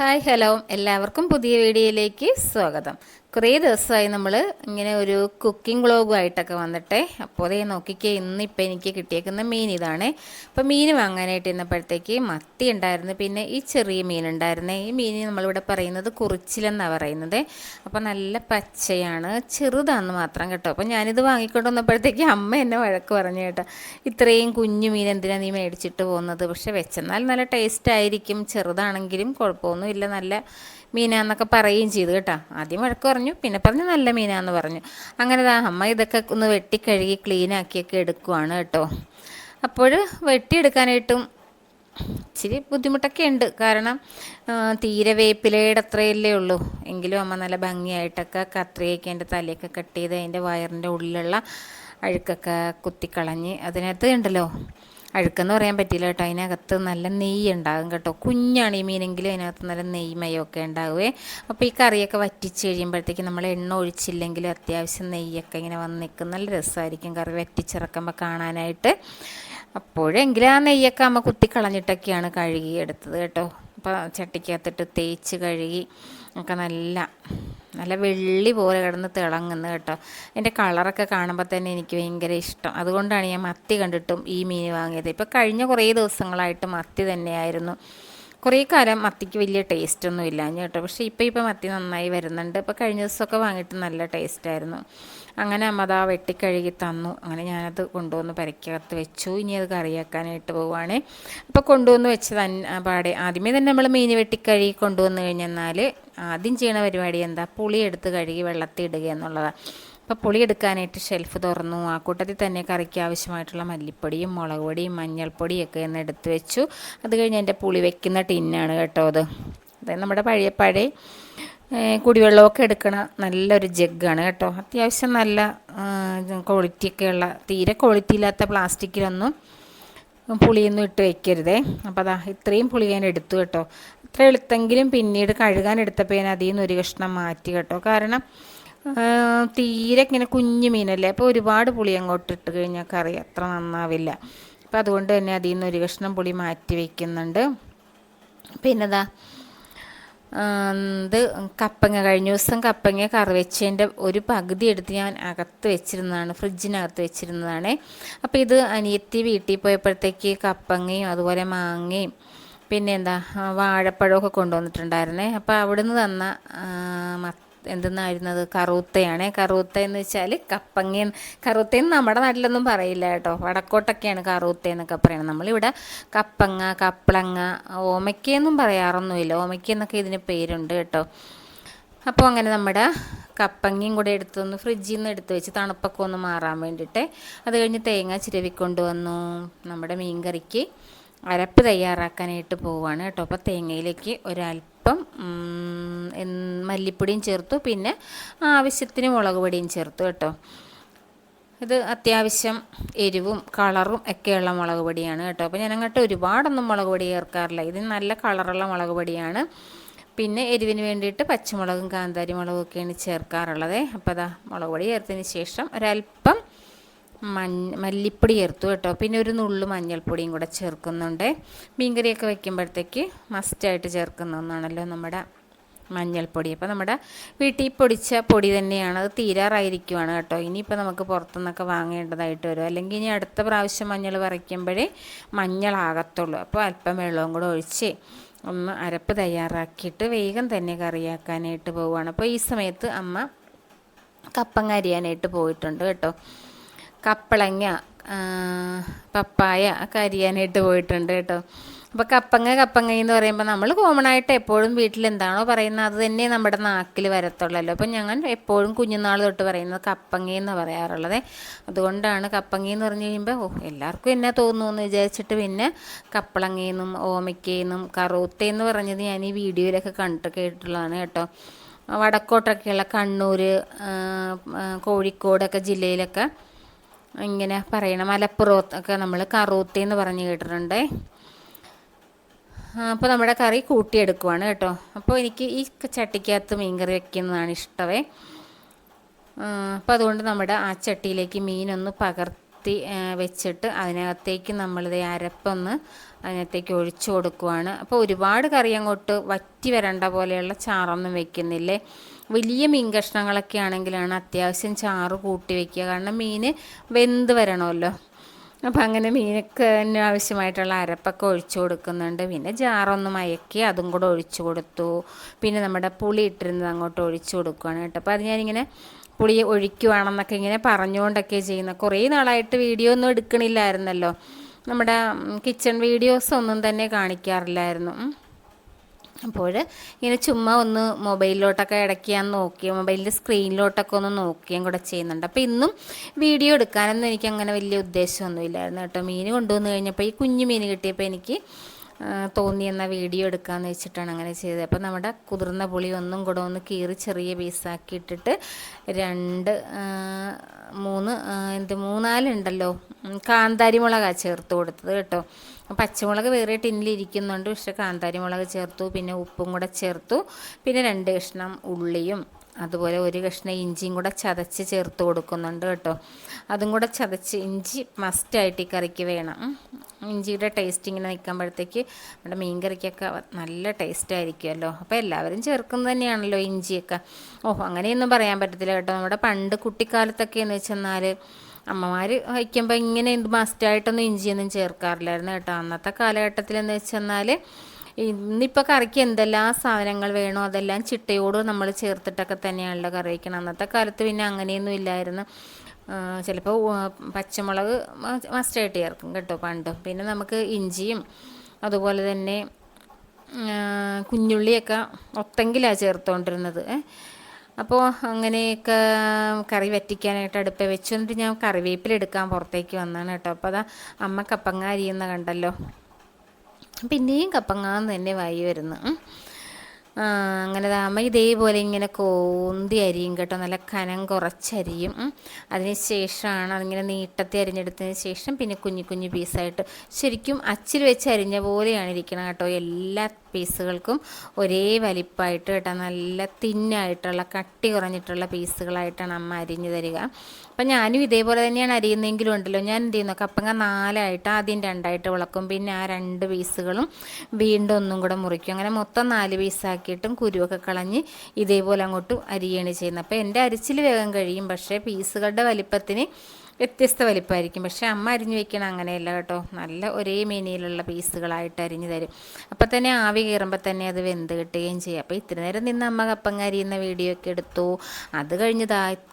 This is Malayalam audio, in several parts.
ഹായ് ഹലോ എല്ലാവർക്കും പുതിയ വീഡിയോയിലേക്ക് സ്വാഗതം. കുറേ ദിവസമായി നമ്മൾ ഇങ്ങനെ ഒരു കുക്കിംഗ് വ്ളോഗുമായിട്ടൊക്കെ വന്നിട്ടേ. അപ്പോൾ അതേ നോക്കിക്കേ, ഇന്നിപ്പോൾ എനിക്ക് കിട്ടിയേക്കുന്ന മീൻ ഇതാണ്. അപ്പോൾ മീൻ വാങ്ങാനായിട്ട് ഇന്നപ്പോഴത്തേക്ക് മത്തി ഉണ്ടായിരുന്നു, പിന്നെ ഈ ചെറിയ മീൻ ഉണ്ടായിരുന്നേ. ഈ മീൻ നമ്മളിവിടെ പറയുന്നത് കുറിച്ചിലെന്നാണ് പറയുന്നത്. അപ്പോൾ നല്ല പച്ചയാണ്, ചെറുതാണെന്ന് മാത്രം കേട്ടോ. അപ്പോൾ ഞാനിത് വാങ്ങിക്കൊണ്ട് വന്നപ്പോഴത്തേക്ക് അമ്മ എന്നെ വഴക്ക് പറഞ്ഞു കേട്ടോ, ഇത്രയും കുഞ്ഞു മീൻ എന്തിനാണ് നീ മേടിച്ചിട്ട് പോകുന്നത്? പക്ഷെ വെച്ചെന്നാൽ നല്ല ടേസ്റ്റ് ആയിരിക്കും, ചെറുതാണെങ്കിലും കുഴപ്പമൊന്നുമില്ല, നല്ല മീനാന്നൊക്കെ പറയുകയും ചെയ്തു കേട്ടോ. ആദ്യം വഴക്ക് പറഞ്ഞു, പിന്നെ പറഞ്ഞു നല്ല മീനാന്ന് പറഞ്ഞു. അങ്ങനെ അമ്മ ഇതൊക്കെ ഒന്ന് വെട്ടിക്കഴുകി ക്ലീനാക്കിയൊക്കെ എടുക്കുവാണ് കേട്ടോ. അപ്പോൾ വെട്ടിയെടുക്കാനായിട്ടും ഇച്ചിരി ബുദ്ധിമുട്ടൊക്കെ ഉണ്ട്, കാരണം തീരെ വേപ്പിലയുടെ അത്രയല്ലേ ഉള്ളൂ. എങ്കിലും അമ്മ നല്ല ഭംഗിയായിട്ടൊക്കെ കത്രികയ്ക്ക് അതിൻ്റെ തലയൊക്കെ കട്ട് ചെയ്ത് അതിൻ്റെ വയറിൻ്റെ ഉള്ളിലുള്ള അഴുക്കൊക്കെ കുത്തിക്കളഞ്ഞ്, അതിനകത്ത് ഉണ്ടല്ലോ, അഴുക്കെന്ന് പറയാൻ പറ്റില്ല കേട്ടോ, അതിനകത്ത് നല്ല നെയ്യ് ഉണ്ടാകും കേട്ടോ. കുഞ്ഞാണ് ഈ മീനെങ്കിലും അതിനകത്ത് നല്ല നെയ്മയൊക്കെ ഉണ്ടാവുമേ. അപ്പോൾ ഈ കറിയൊക്കെ വറ്റിച്ച് കഴിയുമ്പോഴത്തേക്ക് നമ്മൾ എണ്ണ ഒഴിച്ചില്ലെങ്കിലും അത്യാവശ്യം നെയ്യൊക്കെ ഇങ്ങനെ വന്ന് നിൽക്കും, നല്ല രസമായിരിക്കും കറി വറ്റിച്ചിറക്കുമ്പോൾ കാണാനായിട്ട്. അപ്പോഴെങ്കിലും ആ നെയ്യൊക്കെ അമ്മ കുത്തിക്കളഞ്ഞിട്ടൊക്കെയാണ് കഴുകി എടുത്തത് കേട്ടോ. അപ്പോൾ ചട്ടിക്കകത്തിട്ട് തേച്ച് കഴുകി ഒക്കെ നല്ല നല്ല വെള്ളി പോലെ കിടന്ന് തിളങ്ങുന്നു കേട്ടോ. എൻ്റെ കളറൊക്കെ കാണുമ്പോൾ തന്നെ എനിക്ക് ഭയങ്കര ഇഷ്ടം. അതുകൊണ്ടാണ് ഞാൻ മത്തി കണ്ടിട്ടും ഈ മീൻ വാങ്ങിയത്. ഇപ്പോൾ കഴിഞ്ഞ കുറേ ദിവസങ്ങളായിട്ട് മത്തി തന്നെയായിരുന്നു. കുറേ കാലം മത്തിക്ക് വലിയ ടേസ്റ്റൊന്നും ഇല്ല കേട്ടോ. പക്ഷേ ഇപ്പോൾ മത്തി നന്നായി വരുന്നുണ്ട്. ഇപ്പോൾ കഴിഞ്ഞ ദിവസമൊക്കെ വാങ്ങിയിട്ട് നല്ല ടേസ്റ്റായിരുന്നു. അങ്ങനെ അമ്മ അതാ വെട്ടിക്കഴുകി തന്നു. അങ്ങനെ ഞാനത് കൊണ്ടുവന്ന് പെരക്കകത്ത് വെച്ചു. ഇനി അത് കറിയാക്കാനായിട്ട് പോവുകയാണ്. അപ്പോൾ കൊണ്ടുവന്ന് വെച്ച് പാടെ ആദ്യമേ തന്നെ നമ്മൾ മീൻ വെട്ടിക്കഴുകി കൊണ്ടുവന്ന് കഴിഞ്ഞെന്നാൽ ആദ്യം ചെയ്യണ പരിപാടി എന്താ, പുളി എടുത്ത് കഴുകി വെള്ളത്തിൽ ഇടുക എന്നുള്ളതാണ്. അപ്പോൾ പുളി എടുക്കാനായിട്ട് ഷെൽഫ് തുറന്നു. ആ കൂട്ടത്തിൽ തന്നെ കറിക്ക് ആവശ്യമായിട്ടുള്ള മല്ലിപ്പൊടിയും മുളക് പൊടിയും മഞ്ഞൾപ്പൊടിയൊക്കെ ഒന്ന് എടുത്ത് വെച്ചു. അത് കഴിഞ്ഞ് എൻ്റെ പുളി വെക്കുന്ന ടിന്നാണ് കേട്ടോ അത്. അതായത് നമ്മുടെ പഴയ കുടിവെള്ളമൊക്കെ എടുക്കണ നല്ലൊരു ജഗ്ഗാണ് കേട്ടോ. അത്യാവശ്യം നല്ല ക്വാളിറ്റിയൊക്കെയുള്ള, തീരെ ക്വാളിറ്റി ഇല്ലാത്ത പ്ലാസ്റ്റിക്കിലൊന്നും പുളിയൊന്നും ഇട്ട് വയ്ക്കരുതേ. അപ്പോൾ അതാ ഇത്രയും പുളി ഞാൻ എടുത്തു കേട്ടോ. ഇത്ര എടുത്തെങ്കിലും പിന്നീട് കഴുകാൻ എടുത്തപ്പോൾ ഞാൻ അതിൽ നിന്ന് ഒരു കഷ്ണം മാറ്റി കേട്ടോ. കാരണം തീരെ ഇങ്ങനെ കുഞ്ഞു മീനല്ലേ, അപ്പോൾ ഒരുപാട് പുളി അങ്ങോട്ട് ഇട്ട് കഴിഞ്ഞാൽ കറി അത്ര നന്നാവില്ല. അപ്പോൾ അതുകൊണ്ട് തന്നെ അതിൽ നിന്ന് ഒരു കഷ്ണം പുളി മാറ്റി വയ്ക്കുന്നുണ്ട്. പിന്നെ ഇത് കപ്പങ്ങ, കഴിഞ്ഞ ദിവസം കപ്പങ്ങ കറി വെച്ചതിൻ്റെ ഒരു പകുതി എടുത്ത് ഞാൻ അകത്ത് വെച്ചിരുന്നതാണ്, ഫ്രിഡ്ജിനകത്ത് വെച്ചിരുന്നതാണ്. അപ്പോൾ ഇത് അനിയത്തി വീട്ടിൽ പോയപ്പോഴത്തേക്ക് കപ്പങ്ങയും അതുപോലെ മാങ്ങയും പിന്നെ വാഴപ്പഴമൊക്കെ കൊണ്ടുവന്നിട്ടുണ്ടായിരുന്നേ. അപ്പോൾ അവിടുന്ന് തന്ന എന്തെന്നായിരുന്നത്, കറൂത്തയാണ്. കറൂത്ത എന്ന് വെച്ചാൽ കപ്പങ്ങ. കറൂത്തയെന്ന് നമ്മുടെ നാട്ടിലൊന്നും പറയില്ല കേട്ടോ, വടക്കോട്ടൊക്കെയാണ് കറൂത്തയെന്നൊക്കെ പറയുന്നത്. നമ്മളിവിടെ കപ്പങ്ങ, കപ്പളങ്ങ, ഓമയ്ക്കയെന്നും പറയാറൊന്നുമില്ല, ഓമയ്ക്കെന്നൊക്കെ ഇതിന് പേരുണ്ട് കേട്ടോ. അപ്പോൾ അങ്ങനെ നമ്മുടെ കപ്പങ്ങയും കൂടെ എടുത്തൊന്ന് ഫ്രിഡ്ജിൽ നിന്ന് എടുത്ത് വെച്ച് തണുപ്പൊക്കെ ഒന്ന് മാറാൻ വേണ്ടിയിട്ട്. അത് കഴിഞ്ഞ് തേങ്ങ ചിരവിക്കൊണ്ട് വന്നു. നമ്മുടെ മീൻ കറിക്ക് അരപ്പ് തയ്യാറാക്കാനായിട്ട് പോവുകയാണ് കേട്ടോ. അപ്പോൾ തേങ്ങയിലേക്ക് ഒരല്പം മല്ലിപ്പൊടിയും ചേർത്തു, പിന്നെ ആവശ്യത്തിന് മുളക് പൊടിയും ചേർത്തു കേട്ടോ. ഇത് അത്യാവശ്യം എരിവും കളറും ഒക്കെയുള്ള മുളക് പൊടിയാണ് കേട്ടോ. അപ്പോൾ ഞാൻ അങ്ങോട്ട് ഒരുപാടൊന്നും മുളക് പൊടി ചേർക്കാറില്ല, ഇത് നല്ല കളറുള്ള മുളക് പൊടിയാണ്. പിന്നെ എരിവിന് വേണ്ടിയിട്ട് പച്ചമുളകും കാന്താരി മുളകും ഒക്കെയാണ് ചേർക്കാറുള്ളത്. അപ്പോൾ അതാ മുളക് പൊടി ചേർത്തതിന് ശേഷം ഒരല്പം മല്ലിപ്പൊടി ചേർത്തു കേട്ടോ. പിന്നെ ഒരു നുള്ളു മഞ്ഞൾപ്പൊടിയും കൂടെ ചേർക്കുന്നുണ്ട്. മീൻകറിയൊക്കെ വയ്ക്കുമ്പോഴത്തേക്ക് മസ്റ്റായിട്ട് ചേർക്കുന്ന ഒന്നാണല്ലോ നമ്മുടെ മഞ്ഞൾപ്പൊടി. അപ്പോൾ നമ്മുടെ വീട്ടിൽ പൊടിച്ച പൊടി തന്നെയാണ്, അത് തീരാറായിരിക്കുവാണ് കേട്ടോ. ഇനിയിപ്പോൾ നമുക്ക് പുറത്തുനിന്നൊക്കെ വാങ്ങേണ്ടതായിട്ട് വരും, അല്ലെങ്കിൽ ഇനി അടുത്ത പ്രാവശ്യം മഞ്ഞൾ പറിക്കുമ്പോഴേ മഞ്ഞളാകത്തുള്ളൂ. അപ്പോൾ അല്പം വെള്ളവും കൂടെ ഒഴിച്ച് ഒന്ന് അരപ്പ് തയ്യാറാക്കിയിട്ട് വേഗം തന്നെ കറിയാക്കാനായിട്ട് പോവുകയാണ്. അപ്പോൾ ഈ സമയത്ത് അമ്മ കപ്പങ്ങ അരിയാനായിട്ട് പോയിട്ടുണ്ട് കേട്ടോ. കപ്പളങ്ങ, പപ്പായ ഒക്കെ അരിയാനായിട്ട് പോയിട്ടുണ്ട് കേട്ടോ. അപ്പോൾ കപ്പങ്ങ എന്ന് പറയുമ്പോൾ നമ്മൾ കോമൺ ആയിട്ട് എപ്പോഴും വീട്ടിൽ എന്താണോ പറയുന്നത് അത് തന്നെ നമ്മുടെ നാക്കിൽ വരത്തുള്ളല്ലോ. അപ്പം ഞങ്ങൾ എപ്പോഴും കുഞ്ഞുനാൾ തൊട്ട് പറയുന്നത് കപ്പങ്ങയെന്ന് പറയാറുള്ളത്. അതുകൊണ്ടാണ് കപ്പങ്ങയെന്ന് പറഞ്ഞു കഴിയുമ്പോൾ എല്ലാവർക്കും എന്നാ തോന്നുന്നു വിചാരിച്ചിട്ട് പിന്നെ കപ്പളങ്ങയെന്നും ഓമയ്ക്കയെന്നും കറൂത്തയെന്ന് പറഞ്ഞത് ഞാൻ ഈ വീഡിയോയിലൊക്കെ കേട്ടിട്ടുള്ളതാണ് കേട്ടോ. വടക്കോട്ടൊക്കെയുള്ള കണ്ണൂർ, കോഴിക്കോടൊക്കെ ജില്ലയിലൊക്കെ ഇങ്ങനെ പറയണം. മലപ്പുറത്തൊക്കെ നമ്മൾ കറൂത്തയെന്ന് പറഞ്ഞ് കേട്ടിട്ടുണ്ട്. അപ്പോൾ നമ്മുടെ കറി കൂട്ടിയെടുക്കുവാണ് കേട്ടോ. അപ്പോൾ എനിക്ക് ഈ ചട്ടിക്കകത്ത് മീൻകറി വയ്ക്കുന്നതാണ് ഇഷ്ടമേ. അപ്പോൾ അതുകൊണ്ട് നമ്മുടെ ആ ചട്ടിയിലേക്ക് മീനൊന്ന് കത്തി വെച്ചിട്ട് അതിനകത്തേക്ക് നമ്മളിത് അരപ്പൊന്ന് അതിനകത്തേക്ക് ഒഴിച്ചു കൊടുക്കുവാണ്. അപ്പോൾ ഒരുപാട് കറി അങ്ങോട്ട് വറ്റി വരണ്ട പോലെയുള്ള ചാറൊന്നും വെക്കുന്നില്ലേ. വലിയ മീൻ കഷ്ണങ്ങളൊക്കെ ആണെങ്കിലാണ് അത്യാവശ്യം ചാറ് കൂട്ടി വയ്ക്കുക, കാരണം മീൻ വെന്ത് വരണമല്ലോ. അപ്പോൾ അങ്ങനെ മീനൊക്കെ ആവശ്യമായിട്ടുള്ള അരപ്പൊക്കെ ഒഴിച്ചു കൊടുക്കുന്നുണ്ട്. പിന്നെ ജാറൊന്ന് മയക്കി അതും കൂടെ ഒഴിച്ചു കൊടുത്തു. പിന്നെ നമ്മുടെ പുളി ഇട്ടിരുന്നത് അങ്ങോട്ട് ഒഴിച്ചു കൊടുക്കുകയാണ് കേട്ടോ. അപ്പോൾ അത് ഞാനിങ്ങനെ പുളി ഒഴിക്കുവാണെന്നൊക്കെ ഇങ്ങനെ പറഞ്ഞുകൊണ്ടൊക്കെ ചെയ്യുന്നത്. കുറേ നാളായിട്ട് വീഡിയോ ഒന്നും എടുക്കണില്ലായിരുന്നല്ലോ, നമ്മുടെ കിച്ചൺ വീഡിയോസ് ഒന്നും തന്നെ കാണിക്കാറില്ലായിരുന്നു. അപ്പോൾ ഇങ്ങനെ ചുമ്മാ ഒന്ന് മൊബൈലിലോട്ടൊക്കെ ഇടയ്ക്ക് ഞാൻ നോക്കി, മൊബൈലിൻ്റെ സ്ക്രീനിലോട്ടൊക്കെ ഒന്ന് നോക്കുകയും കൂടെ ചെയ്യുന്നുണ്ട്. അപ്പോൾ ഇന്നും വീഡിയോ എടുക്കാനൊന്നും എനിക്കങ്ങനെ വലിയ ഉദ്ദേശമൊന്നുമില്ലായിരുന്നു കേട്ടോ. മീൻ കൊണ്ടുവന്ന് കഴിഞ്ഞപ്പോൾ ഈ കുഞ്ഞു മീൻ കിട്ടിയപ്പോൾ എനിക്ക് തോന്നിയെന്ന വീഡിയോ എടുക്കാമെന്ന് വെച്ചിട്ടാണ് അങ്ങനെ ചെയ്തത്. അപ്പോൾ നമ്മുടെ കുതിർന്ന പുളി ഒന്നും കൂടെ ഒന്ന് കീറി ചെറിയ പീസാക്കി ഇട്ടിട്ട് മൂന്നാലുണ്ടല്ലോ കാന്താരി മുളകാണ് ചേർത്ത് കൊടുത്തത് കേട്ടോ. പച്ചമുളക് വേറെ ടിന്നിലിരിക്കുന്നുണ്ട്, പക്ഷേ കാന്താരി മുളക് ചേർത്തു. പിന്നെ ഉപ്പും കൂടെ ചേർത്തു. പിന്നെ 2 കഷ്ണം ഉള്ളിയും അതുപോലെ 1 കഷ്ണം ഇഞ്ചിയും കൂടെ ചതച്ച് ചേർത്ത് കൊടുക്കുന്നുണ്ട് കേട്ടോ. അതും കൂടെ ചതച്ച്, ഇഞ്ചി മസ്റ്റായിട്ട് ഈ കറിക്ക് വേണം. ഇഞ്ചിയുടെ ടേസ്റ്റ് ഇങ്ങനെ നിൽക്കുമ്പോഴത്തേക്ക് നമ്മുടെ മീൻ കറിക്കൊക്കെ നല്ല ടേസ്റ്റ് ആയിരിക്കുമല്ലോ. അപ്പോൾ എല്ലാവരും ചേർക്കുന്നത് തന്നെയാണല്ലോ ഇഞ്ചിയൊക്കെ. അങ്ങനെയൊന്നും പറയാൻ പറ്റത്തില്ല കേട്ടോ. നമ്മുടെ പണ്ട് കുട്ടിക്കാലത്തൊക്കെ എന്ന് വെച്ചെന്നാൽ അമ്മമാർ വയ്ക്കുമ്പോൾ ഇങ്ങനെ മസ്റ്റായിട്ടൊന്നും ഇഞ്ചിയൊന്നും ചേർക്കാറില്ലായിരുന്നു കേട്ടോ. അന്നത്തെ കാലഘട്ടത്തിലെന്ന് വെച്ചെന്നാൽ ഇന്നിപ്പോൾ കറിക്ക് എന്തെല്ലാം സാധനങ്ങൾ വേണോ അതെല്ലാം ചിട്ടയോട് നമ്മൾ ചേർത്തിട്ടൊക്കെ തന്നെയാണല്ലോ കറി വയ്ക്കണം. അന്നത്തെ കാലത്ത് പിന്നെ അങ്ങനെയൊന്നും ഇല്ലായിരുന്നു. ചിലപ്പോൾ പച്ചമുളക് മസ്റ്റായിട്ട് ചേർക്കും കേട്ടോ പണ്ട്. പിന്നെ നമുക്ക് ഇഞ്ചിയും അതുപോലെ തന്നെ കുഞ്ഞുള്ളിയൊക്കെ ഒത്തെങ്കിലാണ് ചേർത്തുകൊണ്ടിരുന്നത്. അപ്പോൾ അങ്ങനെയൊക്കെ കറി വറ്റിക്കാനായിട്ട് അടുപ്പേ വെച്ചു. എന്നിട്ട് ഞാൻ കറിവേപ്പിലെടുക്കാൻ പുറത്തേക്ക് വന്നതാണ് കേട്ടോ. അപ്പോൾ അതാ അമ്മ കപ്പങ്ങ അരിയുന്ന കണ്ടല്ലോ. പിന്നെയും കപ്പങ്ങാന്ന് തന്നെ വായി വരുന്നു. അങ്ങനെ അമ്മ ഇതേപോലെ ഇങ്ങനെ കോന്തി അരിയും കേട്ടോ, നല്ല കനം കുറച്ചരിയും. അതിന് ശേഷമാണ് അതിങ്ങനെ നീട്ടത്തി അരിഞ്ഞെടുത്തതിന് ശേഷം പിന്നെ കുഞ്ഞു കുഞ്ഞു പീസായിട്ട് ശരിക്കും അച്ചിൽ വെച്ച് അരിഞ്ഞ പോലെയാണ് ഇരിക്കണം കേട്ടോ. എല്ലാ പീസുകൾക്കും ഒരേ വലിപ്പമായിട്ട് കേട്ടോ, നല്ല തിന്നായിട്ടുള്ള കട്ടി കുറഞ്ഞിട്ടുള്ള പീസുകളായിട്ടാണ് അമ്മ അരിഞ്ഞു തരിക. അപ്പം ഞാനും ഇതേപോലെ തന്നെയാണ് അരിയുന്നതെങ്കിലും ഉണ്ടല്ലോ, ഞാൻ എന്ത് ചെയ്യുന്നു, കപ്പങ്ങ 4ആയിട്ട് ആദ്യം 2ആയിട്ട് വിളക്കും. പിന്നെ ആ 2 പീസുകളും വീണ്ടും ഒന്നും കൂടെ മുറിക്കും. അങ്ങനെ മൊത്തം 4 പീസാക്കിയിട്ടും കുരുവൊക്കെ കളഞ്ഞ് ഇതേപോലെ അങ്ങോട്ട് അരിയാണ് ചെയ്യുന്നത്. അപ്പോൾ എൻ്റെ അരിച്ചിൽ വേഗം കഴിയും, പക്ഷേ പീസുകളുടെ വലിപ്പത്തിന് വ്യത്യസ്ത വലിപ്പമായിരിക്കും. പക്ഷേ അമ്മ അരിഞ്ഞു വെക്കണം അങ്ങനെയല്ല കേട്ടോ, നല്ല ഒരേ മീനിയിലുള്ള പീസുകളായിട്ട് അരിഞ്ഞു തരും. അപ്പം തന്നെ ആവി കയറുമ്പോൾ തന്നെ അത് വെന്ത് കിട്ടുകയും ചെയ്യും. അപ്പോൾ ഇത്തിരി നേരം നിന്ന് അമ്മ കപ്പങ്ങ അരിയുന്ന വീഡിയോ ഒക്കെ എടുത്തു. അത് കഴിഞ്ഞ്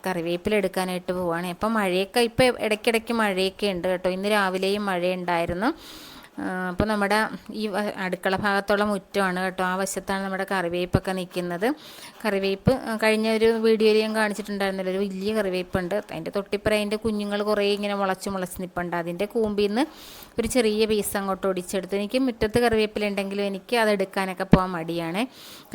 കറിവേപ്പിലെടുക്കാനായിട്ട് പോവുകയാണ്. അപ്പം മഴയൊക്കെ ഇപ്പോൾ ഇടയ്ക്കിടയ്ക്ക് മഴയൊക്കെ ഉണ്ട് കേട്ടോ. ഇന്ന് രാവിലെയും മഴയുണ്ടായിരുന്നു. അപ്പോൾ നമ്മുടെ ഈ അടുക്കള ഭാഗത്തുള്ള മുറ്റമാണ് കേട്ടോ, ആ വശത്താണ് നമ്മുടെ കറിവേപ്പൊക്കെ നിൽക്കുന്നത്. കറിവേപ്പ് കഴിഞ്ഞ ഒരു വീഡിയോയിൽ ഞാൻ കാണിച്ചിട്ടുണ്ടായിരുന്നല്ലോ, ഒരു വലിയ കറിവേപ്പുണ്ട്. അതിൻ്റെ തൊട്ടിപ്പുറം അതിൻ്റെ കുഞ്ഞുങ്ങൾ കുറേ ഇങ്ങനെ മുളച്ച് നിൽപ്പുണ്ട്. അതിൻ്റെ കൂമ്പിൽ നിന്ന് ഒരു ചെറിയ പീസ് അങ്ങോട്ട് ഒടിച്ചെടുത്തു. എനിക്ക് മുറ്റത്ത് കറിവേപ്പിലുണ്ടെങ്കിലും എനിക്ക് അതെടുക്കാനൊക്കെ പോകാൻ മടിയാണ്.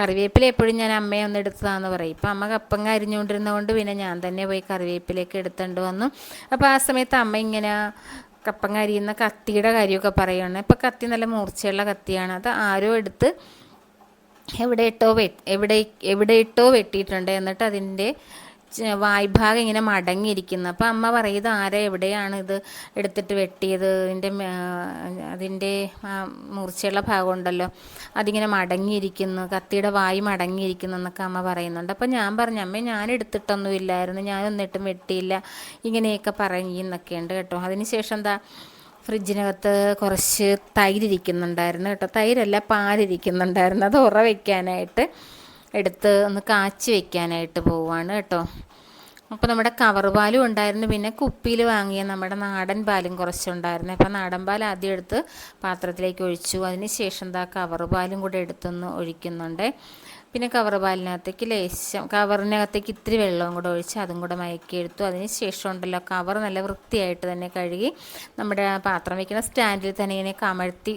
കറിവേപ്പില എപ്പോഴും ഞാൻ അമ്മയെ ഒന്ന് എടുത്തതാന്ന് പറയും. ഇപ്പം അമ്മ കപ്പങ്ങ അരിഞ്ഞുകൊണ്ടിരുന്നതുകൊണ്ട് പിന്നെ ഞാൻ തന്നെ പോയി കറിവേപ്പിലേക്ക് എടുത്തുകൊണ്ട് വന്നു. അപ്പോൾ ആ സമയത്ത് അമ്മ ഇങ്ങനെ കപ്പങ്ങ അരിയുന്ന കത്തിയുടെ കാര്യമൊക്കെ പറയുകയാണ്. ഇപ്പോൾ കത്തി നല്ല മൂർച്ചയുള്ള കത്തിയാണ്. അത് ആരോ എടുത്ത് എവിടെയിട്ടോ വെട്ടിയിട്ടുണ്ട്. എന്നിട്ട് അതിൻ്റെ വായ്ഭാഗം ഇങ്ങനെ മടങ്ങിയിരിക്കുന്നു. അപ്പോൾ അമ്മ പറയുന്നത് എവിടെയാണ് ഇത് എടുത്തിട്ട് വെട്ടിയത്, അതിൻ്റെ മൂർച്ചയുള്ള ഭാഗം ഉണ്ടല്ലോ അതിങ്ങനെ മടങ്ങിയിരിക്കുന്നു, കത്തിയുടെ വായ് മടങ്ങിയിരിക്കുന്നു എന്നൊക്കെ അമ്മ പറയുന്നുണ്ട്. അപ്പോൾ ഞാൻ പറഞ്ഞു, അമ്മേ ഞാൻ എടുത്തിട്ടൊന്നും ഇല്ലായിരുന്നു, ഞാനൊന്നിട്ടും വെട്ടിയില്ല, ഇങ്ങനെയൊക്കെ പറയുന്നൊക്കെ ഉണ്ട് കേട്ടോ. അതിനുശേഷം ഫ്രിഡ്ജിനകത്ത് കുറച്ച് തൈരിക്കുന്നുണ്ടായിരുന്നു കേട്ടോ, തൈരല്ല പാലിരിക്കുന്നുണ്ടായിരുന്നു. അത് വയ്ക്കാനായിട്ട് എടുത്ത് ഒന്ന് കാച്ചി വയ്ക്കാനായിട്ട് പോവുകയാണ് കേട്ടോ. അപ്പോൾ നമ്മുടെ കവർ പാലും ഉണ്ടായിരുന്നു, പിന്നെ കുപ്പിയിൽ വാങ്ങിയ നമ്മുടെ നാടൻ പാലും കുറച്ചുണ്ടായിരുന്നു. അപ്പോൾ നാടൻ പാൽ ആദ്യം എടുത്ത് പാത്രത്തിലേക്ക് ഒഴിച്ചു. അതിന് ശേഷം കവർ പാലും കൂടെ എടുത്തൊന്ന് ഒഴിക്കുന്നുണ്ട്. പിന്നെ കവർ പാലിനകത്തേക്ക് കവറിനകത്തേക്ക് ഇത്തിരി വെള്ളവും കൂടെ ഒഴിച്ച് അതും കൂടെ മയക്കിയെടുത്തു. അതിന് ശേഷം ഉണ്ടല്ലോ കവർ നല്ല വൃത്തിയായിട്ട് തന്നെ കഴുകി നമ്മുടെ പാത്രം വയ്ക്കുന്ന സ്റ്റാൻഡിൽ തന്നെ ഇങ്ങനെ കമഴ്ത്തി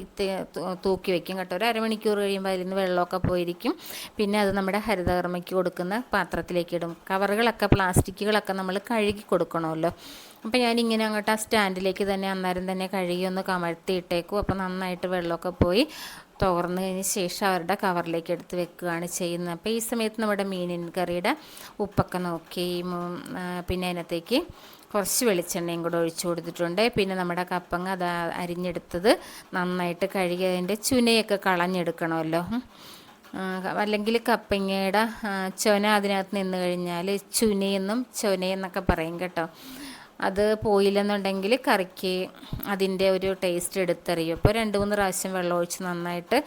തൂക്കി വയ്ക്കും കേട്ടോ. ഒരു അരമണിക്കൂർ കഴിയുമ്പോൾ അതിൽ നിന്ന് വെള്ളമൊക്കെ പോയിരിക്കും. പിന്നെ അത് നമ്മുടെ ഹരിതകർമ്മയ്ക്ക് കൊടുക്കുന്ന പാത്രത്തിലേക്ക് ഇടും. കവറുകളൊക്കെ പ്ലാസ്റ്റിക്കുകളൊക്കെ നമ്മൾ കഴുകി കൊടുക്കണമല്ലോ. അപ്പോൾ ഞാനിങ്ങനെ അങ്ങോട്ട് ആ സ്റ്റാൻഡിലേക്ക് തന്നെ അന്നേരം തന്നെ കഴുകി ഒന്ന് കമഴ്ത്തി ഇട്ടേക്കും. അപ്പോൾ നന്നായിട്ട് വെള്ളമൊക്കെ പോയി തോർന്നതിന് ശേഷം അവരുടെ കവറിലേക്ക് എടുത്ത് വെക്കുകയാണ് ചെയ്യുന്നത്. അപ്പോൾ ഈ സമയത്ത് നമ്മുടെ മീൻ കറിയുടെ ഉപ്പൊക്കെ നോക്കി പിന്നെ അതിനകത്തേക്ക് കുറച്ച് വെളിച്ചെണ്ണയും കൂടെ ഒഴിച്ചു കൊടുത്തിട്ടുണ്ട്. പിന്നെ നമ്മുടെ കപ്പങ്ങ അത് അരിഞ്ഞെടുത്തത് നന്നായിട്ട് കഴുകി അതിൻ്റെ ചുനയൊക്കെ കളഞ്ഞെടുക്കണമല്ലോ. അല്ലെങ്കിൽ കപ്പങ്ങയുടെ ചൊന അതിനകത്ത് നിന്ന് കഴിഞ്ഞാൽ ചുനയെന്നും ചൊനയെന്നൊക്കെ പറയും കേട്ടോ. അത് പോയില്ലെന്നുണ്ടെങ്കിൽ കറിക്ക് അതിൻ്റെ ഒരു ടേസ്റ്റ് എടുത്തറിയും. അപ്പോൾ 2-3 പ്രാവശ്യം വെള്ളം ഒഴിച്ച് നന്നായിട്ട്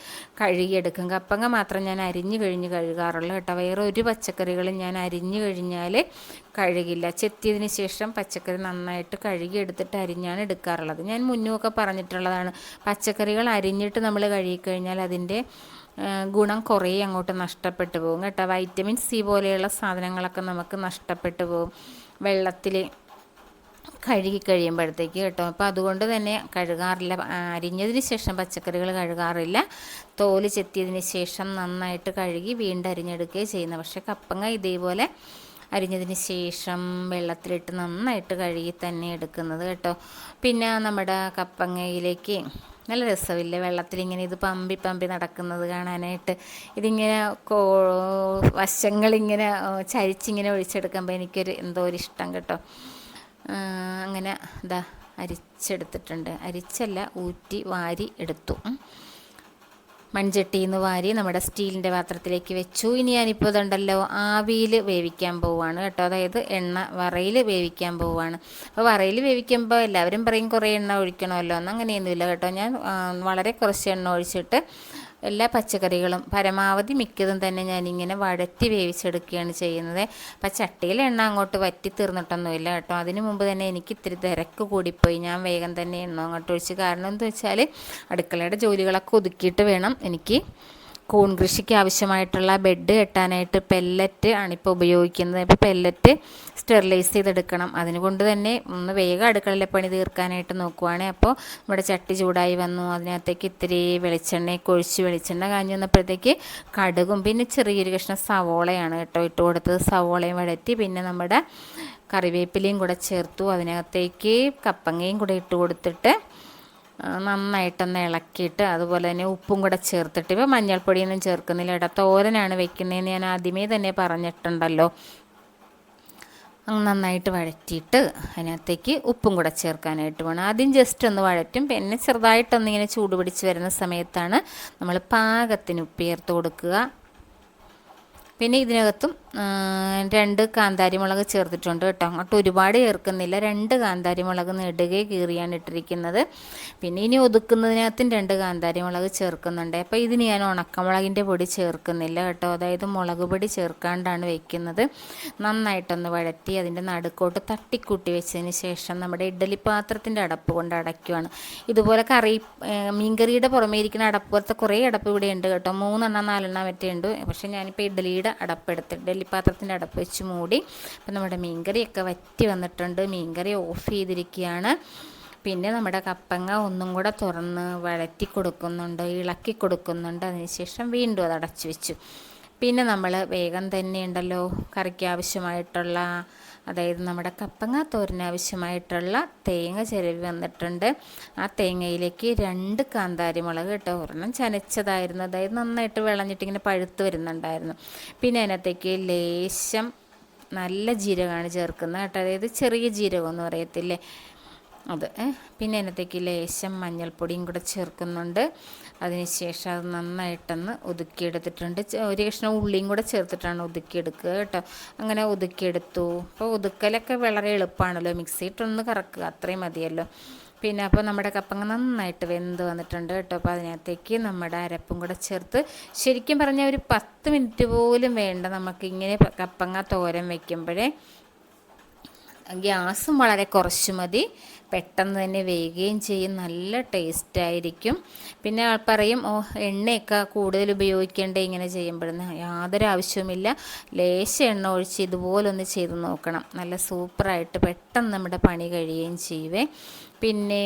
കഴുകിയെടുക്കും. കപ്പങ്ങ മാത്രം ഞാൻ അരിഞ്ഞ് കഴിഞ്ഞ് കഴുകാറുള്ളൂ കേട്ടോ. വേറെ ഒരു പച്ചക്കറികളും ഞാൻ അരിഞ്ഞ് കഴിഞ്ഞാൽ കഴുകില്ല. ചെത്തിയതിന് ശേഷം പച്ചക്കറി നന്നായിട്ട് കഴുകിയെടുത്തിട്ട് അരിഞ്ഞാണ് എടുക്കാറുള്ളത്. ഞാൻ മുന്നുമൊക്കെ പറഞ്ഞിട്ടുള്ളതാണ്, പച്ചക്കറികൾ അരിഞ്ഞിട്ട് നമ്മൾ കഴുകിക്കഴിഞ്ഞാൽ അതിൻ്റെ ഗുണം കുറേ അങ്ങോട്ട് നഷ്ടപ്പെട്ടു പോകും കേട്ടോ. വൈറ്റമിൻ സി പോലെയുള്ള സാധനങ്ങളൊക്കെ നമുക്ക് നഷ്ടപ്പെട്ടു പോകും വെള്ളത്തിൽ കഴുകി കഴിയുമ്പോഴത്തേക്ക് കേട്ടോ. അപ്പോൾ അതുകൊണ്ട് തന്നെ കഴുകാറില്ല. അരിഞ്ഞതിന് ശേഷം പച്ചക്കറികൾ കഴുകാറില്ല. തോല് ചെത്തിയതിന് ശേഷം നന്നായിട്ട് കഴുകി വീണ്ടും അരിഞ്ഞെടുക്കുകയും ചെയ്യുന്നത്. പക്ഷേ കപ്പങ്ങ ഇതേപോലെ അരിഞ്ഞതിന് ശേഷം വെള്ളത്തിലിട്ട് നന്നായിട്ട് കഴുകി തന്നെ എടുക്കുന്നത് കേട്ടോ. പിന്നെ നമ്മുടെ കപ്പങ്ങയിലേക്ക് നല്ല രസമില്ലേ വെള്ളത്തിലിങ്ങനെ ഇത് പമ്പി പമ്പി നടക്കുന്നത് കാണാനായിട്ട്. ഇതിങ്ങനെ വശങ്ങളിങ്ങനെ ചരിച്ചിങ്ങനെ ഒഴിച്ചെടുക്കുമ്പോൾ എനിക്കൊരു എന്തോ ഒരു ഇഷ്ടം കേട്ടോ. അങ്ങനെ ഇതാ അരിച്ചെടുത്തിട്ടുണ്ട്. അരിച്ചല്ല, ഊറ്റി വാരി എടുത്തു. മൺചട്ടിയിൽ നിന്ന് വാരി നമ്മുടെ സ്റ്റീലിൻ്റെ പാത്രത്തിലേക്ക് വെച്ചു. ഇനി ഞാനിപ്പോൾ ഇതുണ്ടല്ലോ ആവിയിൽ വേവിക്കാൻ പോവുകയാണ് കേട്ടോ. അതായത് വറയിൽ വേവിക്കാൻ പോവുകയാണ്. അപ്പോൾ വറയിൽ വേവിക്കുമ്പോൾ എല്ലാവരും പറയും കുറേ എണ്ണ ഒഴിക്കണമല്ലോ എന്ന്. അങ്ങനെയൊന്നുമില്ല കേട്ടോ. ഞാൻ വളരെ കുറച്ച് എണ്ണ ഒഴിച്ചിട്ട് എല്ലാ പച്ചക്കറികളും പരമാവധി മിക്കതും തന്നെ ഞാനിങ്ങനെ വഴറ്റി വേവിച്ചെടുക്കുകയാണ് ചെയ്യുന്നത്. അപ്പം ചട്ടിയിൽ എണ്ണ അങ്ങോട്ട് വറ്റി തീർന്നിട്ടൊന്നുമില്ല കേട്ടോ. അതിന് മുമ്പ് തന്നെ എനിക്ക് ഇത്തിരി തിരക്ക് കൂടിപ്പോയി. ഞാൻ വേഗം തന്നെ എണ്ണ അങ്ങോട്ട് ഒഴിച്ച്. കാരണം എന്താ വെച്ചാൽ അടുക്കളയുടെ ജോലികളൊക്കെ ഒതുക്കിയിട്ട് വേണം എനിക്ക് കൂൺ കൃഷിക്ക് ആവശ്യമായിട്ടുള്ള ബെഡ് കെട്ടാനായിട്ട് പെല്ലറ്റ് ആണിപ്പോൾ ഉപയോഗിക്കുന്നത്. ഇപ്പോൾ പെല്ലറ്റ് സ്റ്റെറിലൈസ് ചെയ്തെടുക്കണം. അതിനുകൊണ്ട് തന്നെ ഒന്ന് വേഗം അടുക്കളയിലെ പണി തീർക്കാനായിട്ട് നോക്കുവാണ്. അപ്പോൾ നമ്മുടെ ചട്ടി ചൂടായി വന്നു. അതിനകത്തേക്ക് ഇത്തിരി വെളിച്ചെണ്ണയൊക്കെ ഒഴിച്ച് വെളിച്ചെണ്ണ കാഞ്ഞു വന്നപ്പോഴത്തേക്ക് കടുകും പിന്നെ ചെറിയൊരു കഷ്ണം സവോളയാണ് കേട്ടോ ഇട്ട് കൊടുത്തത്. സവോളയും വഴറ്റി പിന്നെ നമ്മുടെ കറിവേപ്പിലയും കൂടെ ചേർത്തു. അതിനകത്തേക്ക് കപ്പങ്ങയും കൂടെ ഇട്ട് കൊടുത്തിട്ട് നന്നായിട്ടൊന്ന് ഇളക്കിയിട്ട് അതുപോലെ തന്നെ ഉപ്പും കൂടെ ചേർത്തിട്ട്, ഇപ്പോൾ മഞ്ഞൾപ്പൊടിയൊന്നും ചേർക്കുന്നില്ല കേട്ടോ. തോരനാണ് വെക്കുന്നതെന്ന് ഞാൻ ആദ്യമേ തന്നെ പറഞ്ഞിട്ടുണ്ടല്ലോ. നന്നായിട്ട് വഴറ്റിയിട്ട് അതിനകത്തേക്ക് ഉപ്പും കൂടെ ചേർക്കാനായിട്ട് വേണം. ആദ്യം ജസ്റ്റ് ഒന്ന് വഴറ്റും. പിന്നെ ചെറുതായിട്ടൊന്നിങ്ങനെ ചൂട് പിടിച്ച് വരുന്ന സമയത്താണ് നമ്മൾ പാകത്തിന് ഉപ്പ് ചേർത്ത് കൊടുക്കുക. പിന്നെ ഇതിനകത്തും 2 കാന്താരിമുളക് ചേർത്തിട്ടുണ്ട് കേട്ടോ. അങ്ങോട്ട് ഒരുപാട് ചേർക്കുന്നില്ല. 2 കാന്താരിമുളക് നെടുകെ കീറിയാണ് ഇട്ടിരിക്കുന്നത്. പിന്നെ ഇനി ഒതുക്കുന്നതിനകത്തും 2 കാന്താരിമുളക് ചേർക്കുന്നുണ്ട്. അപ്പോൾ ഇതിന് ഞാൻ ഉണക്കമുളകിൻ്റെ പൊടി ചേർക്കുന്നില്ല കേട്ടോ. അതായത് മുളക് പൊടി ചേർക്കാണ്ടാണ് വയ്ക്കുന്നത്. നന്നായിട്ടൊന്ന് വഴറ്റി അതിൻ്റെ നടുക്കോട്ട് തട്ടിക്കൂട്ടി വെച്ചതിന് ശേഷം നമ്മുടെ ഇഡ്ഡലി പാത്രത്തിൻ്റെ അടപ്പ് കൊണ്ട് അടയ്ക്കുകയാണ്. ഇതുപോലെ മീൻകറിയുടെ പുറമേ ഇരിക്കുന്ന അടപ്പ് പോലത്തെ കുറേ അടപ്പ് ഇവിടെ ഉണ്ട് കേട്ടോ. 3-4 മറ്റേ ഉണ്ട്. പക്ഷേ ഞാനിപ്പോൾ ഇഡ്ഡലിയുടെ അടപ്പെടുത്തിട്ട് ഇഡ്ഡലി പാത്രത്തിൻ്റെ അടപ്പ് വെച്ച് മൂടി. അപ്പം നമ്മുടെ മീൻകറിയൊക്കെ വറ്റി വന്നിട്ടുണ്ട്. മീൻകറി ഓഫ് ചെയ്തിരിക്കുകയാണ്. പിന്നെ നമ്മുടെ കപ്പങ്ങ ഒന്നും കൂടെ തുറന്ന് വഴറ്റി കൊടുക്കുന്നുണ്ട്, ഇളക്കി കൊടുക്കുന്നുണ്ട്. അതിനുശേഷം വീണ്ടും അത് അടച്ചു വെച്ചു. പിന്നെ നമ്മൾ വേഗം തന്നെ ഉണ്ടല്ലോ കറിക്ക് ആവശ്യമായിട്ടുള്ള, അതായത് നമ്മുടെ കപ്പങ്ങ തോരന് ആവശ്യമായിട്ടുള്ള തേങ്ങ ചിരവി വന്നിട്ടുണ്ട്. ആ തേങ്ങയിലേക്ക് 2 കാന്താരിമുളക് കേട്ടോ. ഒരെണ്ണം ചനച്ചതായിരുന്നു, അതായത് നന്നായിട്ട് വിളഞ്ഞിട്ടിങ്ങനെ പഴുത്ത് വരുന്നുണ്ടായിരുന്നു. പിന്നെ അതിനകത്തേക്ക് ലേശം നല്ല ജീരകമാണ് ചേർക്കുന്നത് കേട്ടോ. അതായത് ചെറിയ ജീരകം എന്ന് പറയത്തില്ലേ അത്. പിന്നെ അതിനകത്തേക്ക് ലേശം മഞ്ഞൾപ്പൊടിയും കൂടെ ചേർക്കുന്നുണ്ട്. അതിനുശേഷം അത് നന്നായിട്ടൊന്ന് ഒതുക്കിയെടുത്തിട്ടുണ്ട്. ഒരു കഷ്ണം ഉള്ളിയും കൂടെ ചേർത്തിട്ടാണ് ഒതുക്കിയെടുക്കുക കേട്ടോ. അങ്ങനെ ഒതുക്കിയെടുത്തു. അപ്പോൾ ഒതുക്കലൊക്കെ വളരെ എളുപ്പമാണല്ലോ, മിക്സിയിട്ടൊന്ന് കറക്കുക, അത്രയും മതിയല്ലോ. പിന്നെ അപ്പോൾ നമ്മുടെ കപ്പങ്ങ നന്നായിട്ട് വെന്ത് വന്നിട്ടുണ്ട് കേട്ടോ. അപ്പോൾ അതിനകത്തേക്ക് നമ്മുടെ അരപ്പും കൂടെ ചേർത്ത്, ശരിക്കും പറഞ്ഞാൽ ഒരു 10 മിനിറ്റ് പോലും വേണ്ട നമുക്കിങ്ങനെ കപ്പങ്ങ തോരൻ വയ്ക്കുമ്പോഴേ. ഗ്യാസും വളരെ കുറച്ച് മതി, പെട്ടെന്ന് തന്നെ വേകുകയും ചെയ്യും, നല്ല ടേസ്റ്റായിരിക്കും. പിന്നെ പറയും എണ്ണയൊക്കെ കൂടുതൽ ഉപയോഗിക്കേണ്ടേ ഇങ്ങനെ ചെയ്യുമ്പോഴെന്ന്. യാതൊരു ആവശ്യവുമില്ല. ലേശം എണ്ണ ഒഴിച്ച് ഇതുപോലൊന്ന് ചെയ്ത് നോക്കണം. നല്ല സൂപ്പറായിട്ട് പെട്ടെന്ന് നമ്മുടെ പണി കഴിയുകയും ചെയ്യുവേ. പിന്നെ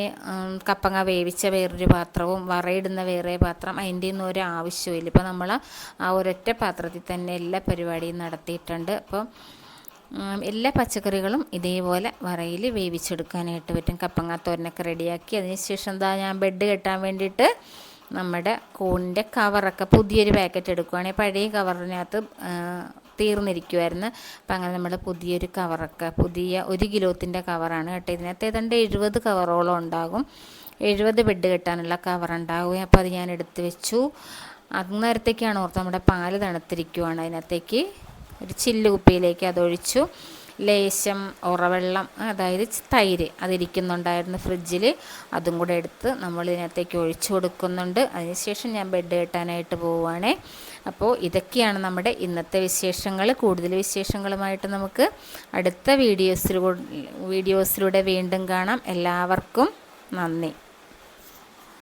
കപ്പങ്ങ വേവിച്ച വേറൊരു പാത്രവും വറയിടുന്ന വേറെ പാത്രം, അതിൻ്റെ ഒന്നും ഒരു ആവശ്യമില്ല. ഇപ്പോൾ നമ്മൾ ആ ഒരൊറ്റ പാത്രത്തിൽ തന്നെ എല്ലാ പരിപാടിയും നടത്തിയിട്ടുണ്ട്. അപ്പോൾ എല്ലാ പച്ചക്കറികളും ഇതേപോലെ വറയിൽ വേവിച്ചെടുക്കാനായിട്ട് പറ്റും. കപ്പങ്ങ തോരനൊക്കെ റെഡിയാക്കി അതിനുശേഷം എന്താ ഞാൻ ബെഡ് കെട്ടാൻ വേണ്ടിയിട്ട് നമ്മുടെ കൂണിൻ്റെ കവറൊക്കെ പുതിയൊരു പാക്കറ്റ് എടുക്കുകയാണെങ്കിൽ പഴയ കവറിനകത്ത് തീർന്നിരിക്കുമായിരുന്നു. അപ്പം അങ്ങനെ നമ്മൾ പുതിയൊരു കവറൊക്കെ, പുതിയ 1 കിലോത്തിൻ്റെ കവറാണ് കേട്ടോ. ഇതിനകത്ത് ഏതാണ്ട് 70 കവറോളം ഉണ്ടാകും. 70 ബെഡ് കെട്ടാനുള്ള കവറുണ്ടാകും. അപ്പോൾ അത് ഞാൻ എടുത്ത് വെച്ചു. അന്നേരത്തേക്കാണ് ഓർത്ത് നമ്മുടെ പാല് തണുത്തിരിക്കുവാണ്. അതിനകത്തേക്ക് ഒരു ചില്ല് കുപ്പിയിലേക്ക് അതൊഴിച്ചു. ലേശം ഉറവെള്ളം, അതായത് തൈര്, അതിരിക്കുന്നുണ്ടായിരുന്നു ഫ്രിഡ്ജിൽ. അതും കൂടെ എടുത്ത് നമ്മൾ ഇതിനകത്തേക്ക് ഒഴിച്ചു കൊടുക്കുന്നുണ്ട്. അതിനുശേഷം ഞാൻ ബെഡ് കെട്ടാനായിട്ട് പോവുകയാണേ. അപ്പോൾ ഇതൊക്കെയാണ് നമ്മുടെ ഇന്നത്തെ വിശേഷങ്ങൾ. കൂടുതൽ വിശേഷങ്ങളുമായിട്ട് നമുക്ക് അടുത്ത വീഡിയോസിലൂടെ വീണ്ടും കാണാം. എല്ലാവർക്കും നന്ദി.